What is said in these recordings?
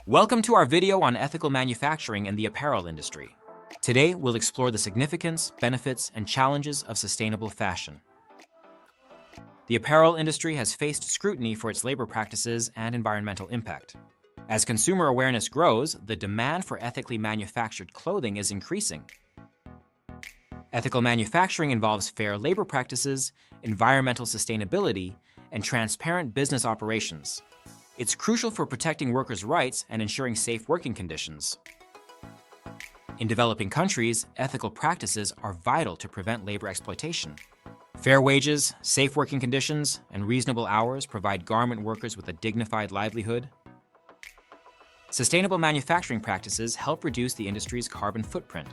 Welcome to our video on ethical manufacturing in the apparel industry. Today, we'll explore the significance, benefits, and challenges of sustainable fashion. The apparel industry has faced scrutiny for its labor practices and environmental impact. As consumer awareness grows, the demand for ethically manufactured clothing is increasing. Ethical manufacturing involves fair labor practices, environmental sustainability, and transparent business operations. It's crucial for protecting workers' rights and ensuring safe working conditions. In developing countries, ethical practices are vital to prevent labor exploitation. Fair wages, safe working conditions, and reasonable hours provide garment workers with a dignified livelihood. Sustainable manufacturing practices help reduce the industry's carbon footprint.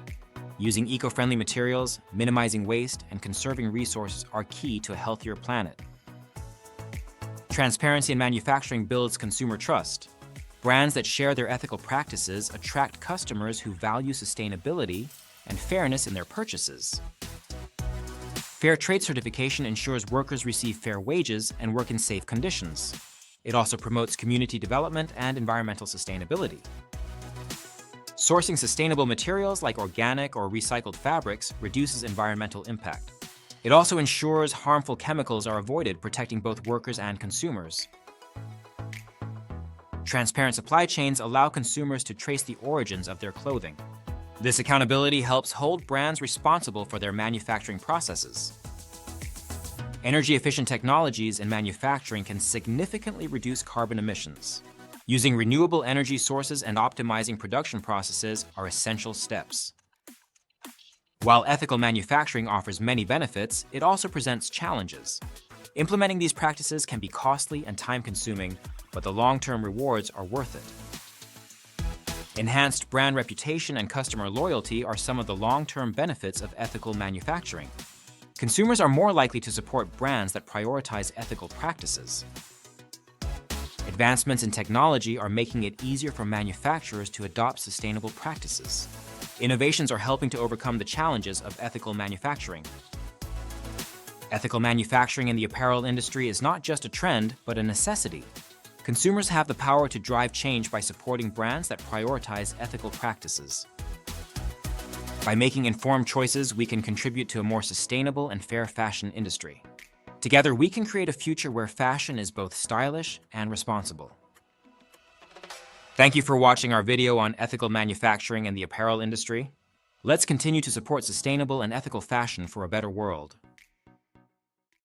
Using eco-friendly materials, minimizing waste, and conserving resources are key to a healthier planet. Transparency in manufacturing builds consumer trust. Brands that share their ethical practices attract customers who value sustainability and fairness in their purchases. Fair trade certification ensures workers receive fair wages and work in safe conditions. It also promotes community development and environmental sustainability. Sourcing sustainable materials like organic or recycled fabrics reduces environmental impact. It also ensures harmful chemicals are avoided, protecting both workers and consumers. Transparent supply chains allow consumers to trace the origins of their clothing. This accountability helps hold brands responsible for their manufacturing processes. Energy-efficient technologies in manufacturing can significantly reduce carbon emissions. Using renewable energy sources and optimizing production processes are essential steps. While ethical manufacturing offers many benefits, it also presents challenges. Implementing these practices can be costly and time-consuming, but the long-term rewards are worth it. Enhanced brand reputation and customer loyalty are some of the long-term benefits of ethical manufacturing. Consumers are more likely to support brands that prioritize ethical practices. Advancements in technology are making it easier for manufacturers to adopt sustainable practices. Innovations are helping to overcome the challenges of ethical manufacturing. Ethical manufacturing in the apparel industry is not just a trend, but a necessity. Consumers have the power to drive change by supporting brands that prioritize ethical practices. By making informed choices, we can contribute to a more sustainable and fair fashion industry. Together, we can create a future where fashion is both stylish and responsible. Thank you for watching our video on ethical manufacturing in the apparel industry. Let's continue to support sustainable and ethical fashion for a better world.